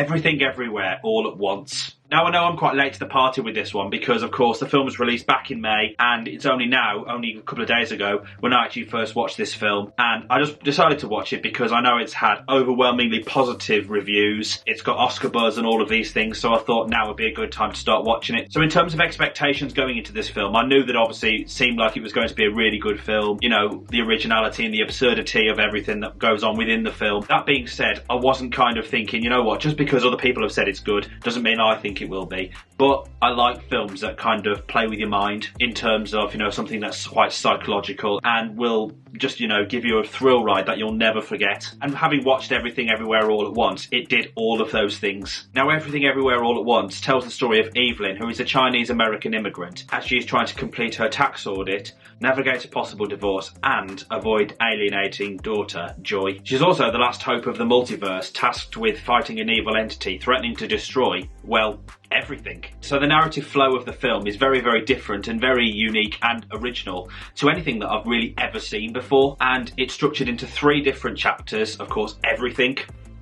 Everything Everywhere All at Once. Now, I know I'm quite late to the party with this one because, of course, the film was released back in May, and it's only a couple of days ago, when I actually first watched this film. And I just decided to watch it because I know it's had overwhelmingly positive reviews. It's got Oscar buzz and all of these things, so I thought now would be a good time to start watching it. So in terms of expectations going into this film, I knew that obviously it seemed like it was going to be a really good film. You know, the originality and the absurdity of everything that goes on within the film. That being said, I wasn't kind of thinking, you know what, just because other people have said it's good doesn't mean I think it will be. But I like films that kind of play with your mind in terms of, you know, something that's quite psychological and will just, you know, give you a thrill ride that you'll never forget. And having watched Everything Everywhere All at Once, it did all of those things. Now, Everything Everywhere All at Once tells the story of Evelyn, who is a Chinese-American immigrant, as she is trying to complete her tax audit, navigate a possible divorce, and avoid alienating daughter, Joy. She's also the last hope of the multiverse, tasked with fighting an evil entity threatening to destroy, well, everything. So the narrative flow of the film is very, very different and very unique and original to anything that I've really ever seen before. And it's structured into 3 different chapters, of course, Everything,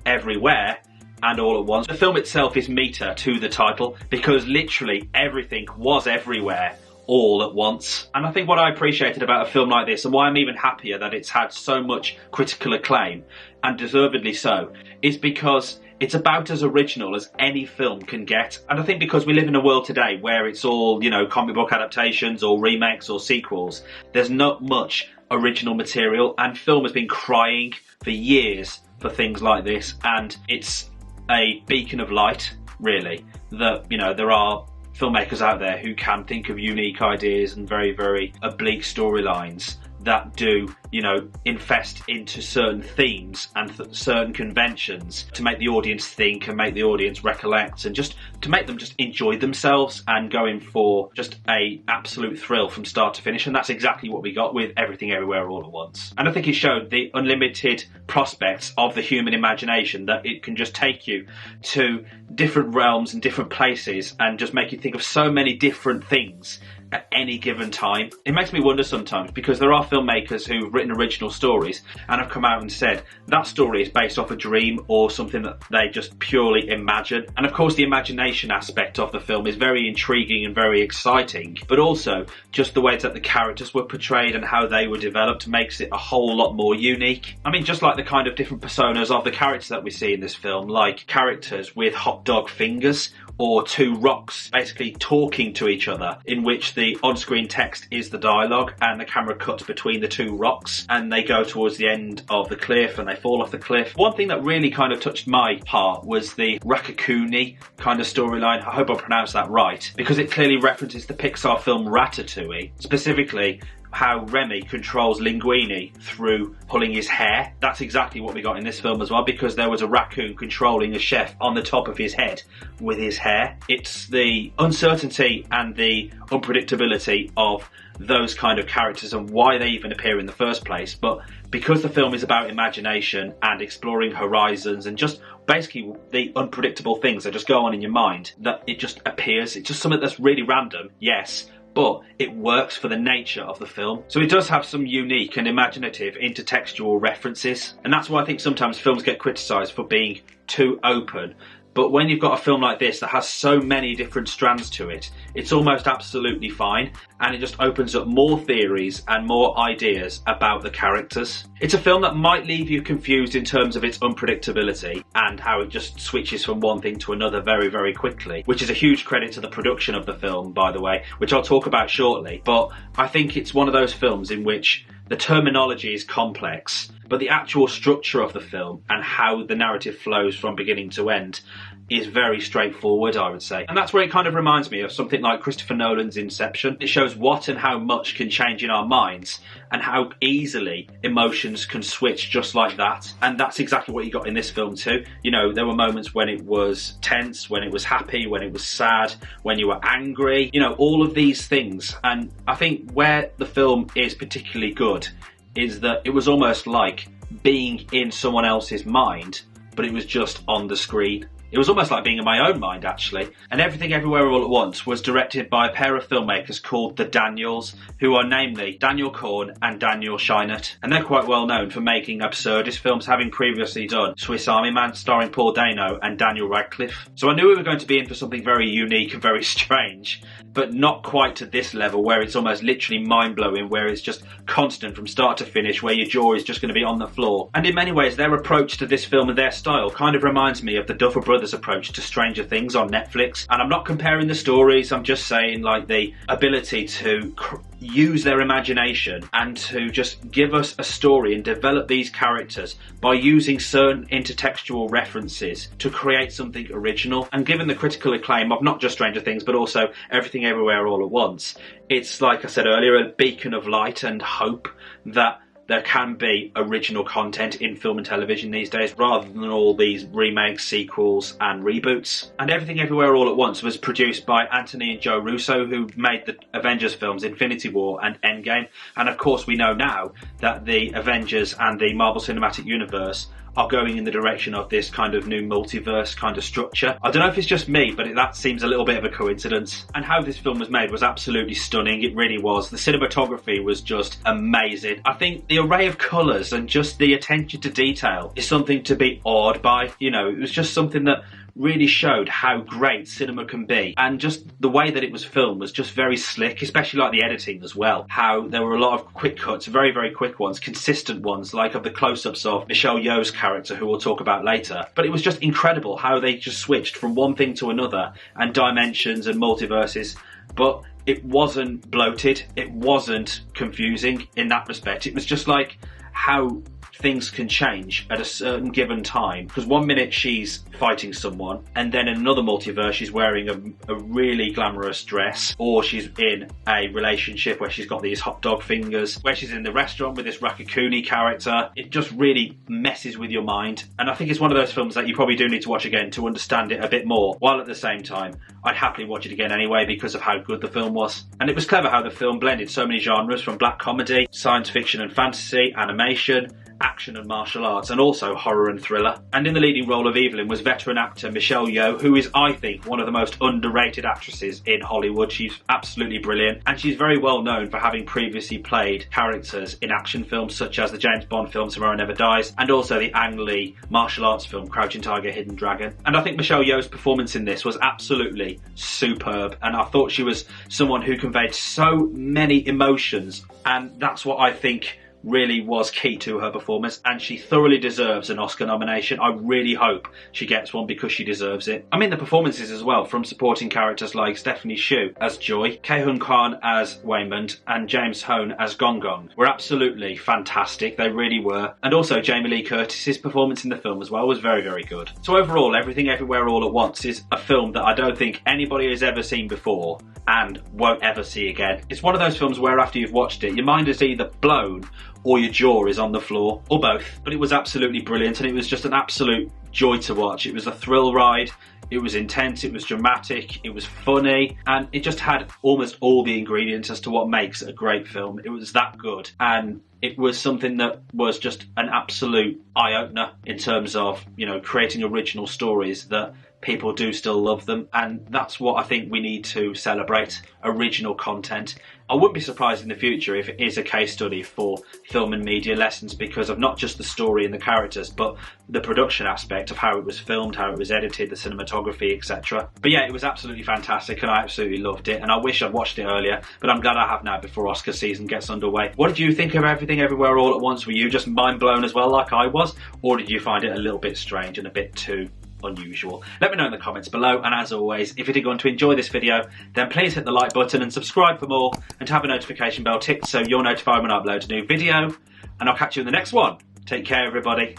Everywhere, and All at Once. The film itself is meta to the title because literally everything was everywhere all at once. And I think what I appreciated about a film like this, and why I'm even happier that it's had so much critical acclaim, and deservedly so, is because it's about as original as any film can get. And I think because we live in a world today where it's all, you know, comic book adaptations or remakes or sequels, there's not much original material, and film has been crying for years for things like this, and it's a beacon of light, really, that, you know, there are filmmakers out there who can think of unique ideas and very, very oblique storylines that do, you know, infest into certain themes and certain conventions to make the audience think and make the audience recollect and just to make them just enjoy themselves and go in for just a absolute thrill from start to finish. And that's exactly what we got with Everything Everywhere All at Once. And I think it showed the unlimited prospects of the human imagination, that it can just take you to different realms and different places and just make you think of so many different things at any given time. It makes me wonder sometimes, because there are filmmakers who've written original stories and have come out and said that story is based off a dream or something that they just purely imagine. And of course the imagination aspect of the film is very intriguing and very exciting, but also just the way that the characters were portrayed and how they were developed makes it a whole lot more unique. I mean, just like the kind of different personas of the characters that we see in this film, like characters with hot dog fingers, or 2 rocks basically talking to each other, in which the on-screen text is the dialogue and the camera cuts between the 2 rocks and they go towards the end of the cliff and they fall off the cliff. One thing that really kind of touched my heart was the Rakakuni kind of storyline. I hope I pronounced that right, because it clearly references the Pixar film Ratatouille, specifically how Remy controls Linguini through pulling his hair. That's exactly what we got in this film as well, because there was a raccoon controlling a chef on the top of his head with his hair. It's the uncertainty and the unpredictability of those kind of characters and why they even appear in the first place. But because the film is about imagination and exploring horizons and just basically the unpredictable things that just go on in your mind, that it just appears. It's just something that's really random, yes, but it works for the nature of the film. So it does have some unique and imaginative intertextual references, and that's why I think sometimes films get criticised for being too open. But when you've got a film like this that has so many different strands to it, it's almost absolutely fine, and it just opens up more theories and more ideas about the characters. It's a film that might leave you confused in terms of its unpredictability and how it just switches from one thing to another very, very quickly, which is a huge credit to the production of the film, by the way, which I'll talk about shortly. But I think it's one of those films in which the terminology is complex, but the actual structure of the film and how the narrative flows from beginning to end is very straightforward, I would say. And that's where it kind of reminds me of something like Christopher Nolan's Inception. It shows what and how much can change in our minds and how easily emotions can switch just like that. And that's exactly what you got in this film too. You know, there were moments when it was tense, when it was happy, when it was sad, when you were angry, you know, all of these things. And I think where the film is particularly good is that it was almost like being in someone else's mind, but it was just on the screen. It was almost like being in my own mind, actually. And Everything Everywhere All at Once was directed by a pair of filmmakers called the Daniels, who are namely Daniel Korn and Daniel Scheinert. And they're quite well known for making absurdist films, having previously done Swiss Army Man starring Paul Dano and Daniel Radcliffe. So I knew we were going to be in for something very unique and very strange, but not quite to this level where it's almost literally mind-blowing, where it's just constant from start to finish, where your jaw is just going to be on the floor. And in many ways, their approach to this film and their style kind of reminds me of the Duffer Brothers approach to Stranger Things on Netflix. And I'm not comparing the stories, I'm just saying like the ability to use their imagination and to just give us a story and develop these characters by using certain intertextual references to create something original. And given the critical acclaim of not just Stranger Things but also Everything Everywhere All at Once, it's, like I said earlier, a beacon of light and hope that there can be original content in film and television these days, rather than all these remakes, sequels and reboots. And Everything Everywhere All at Once was produced by Anthony and Joe Russo, who made the Avengers films Infinity War and Endgame. And of course we know now that the Avengers and the Marvel Cinematic Universe are going in the direction of this kind of new multiverse kind of structure. I don't know if it's just me, but that seems a little bit of a coincidence. And how this film was made was absolutely stunning. It really was. The cinematography was just amazing. I think the array of colours and just the attention to detail is something to be awed by. You know, it was just something that really showed how great cinema can be, and just the way that it was filmed was just very slick, especially like the editing as well. How there were a lot of quick cuts, very, very quick ones, consistent ones, like of the close-ups of Michelle Yeoh's character, who we'll talk about later. But it was just incredible how they just switched from one thing to another, and dimensions and multiverses, but it wasn't bloated, it wasn't confusing in that respect. It was just like how things can change at a certain given time, because one minute she's fighting someone and then in another multiverse she's wearing a really glamorous dress, or she's in a relationship where she's got these hot dog fingers, where she's in the restaurant with this Rakakuni character. It just really messes with your mind, and I think it's one of those films that you probably do need to watch again to understand it a bit more, while at the same time I'd happily watch it again anyway because of how good the film was. And it was clever how the film blended so many genres, from black comedy, science fiction and fantasy, animation, action and martial arts, and also horror and thriller. And in the leading role of Evelyn was veteran actor Michelle Yeoh, who is, I think, one of the most underrated actresses in Hollywood. She's absolutely brilliant, and she's very well known for having previously played characters in action films such as the James Bond film Tomorrow Never Dies, and also the Ang Lee martial arts film Crouching Tiger, Hidden Dragon. And I think Michelle Yeoh's performance in this was absolutely superb, and I thought she was someone who conveyed so many emotions, and that's what I think really was key to her performance, and she thoroughly deserves an Oscar nomination. I really hope she gets one because she deserves it. I mean, the performances as well from supporting characters like Stephanie Hsu as Joy, Kei-Hun Kwan as Waymond, and James Hone as Gong Gong were absolutely fantastic. They really were. And also Jamie Lee Curtis's performance in the film as well was very, very good. So overall, Everything Everywhere All at Once is a film that I don't think anybody has ever seen before and won't ever see again. It's one of those films where after you've watched it, your mind is either blown or your jaw is on the floor, or both. But it was absolutely brilliant, and it was just an absolute joy to watch. It was a thrill ride, it was intense, it was dramatic, it was funny, and it just had almost all the ingredients as to what makes a great film. It was that good, and it was something that was just an absolute eye-opener in terms of, you know, creating original stories that people do still love them, and that's what I think we need to celebrate: original content. I wouldn't be surprised in the future if it is a case study for film and media lessons, because of not just the story and the characters, but the production aspect of how it was filmed, how it was edited, the cinematography, etc. But yeah, it was absolutely fantastic, and I absolutely loved it, and I wish I'd watched it earlier, but I'm glad I have now before Oscar season gets underway. What did you think of Everything Everywhere All at Once? Were you just mind blown as well like I was, or did you find it a little bit strange and a bit too unusual? Let me know in the comments below, and as always, if you did go on to enjoy this video, then please hit the like button and subscribe for more, and have a notification bell ticked so you're notified when I upload a new video, and I'll catch you in the next one. Take care, everybody.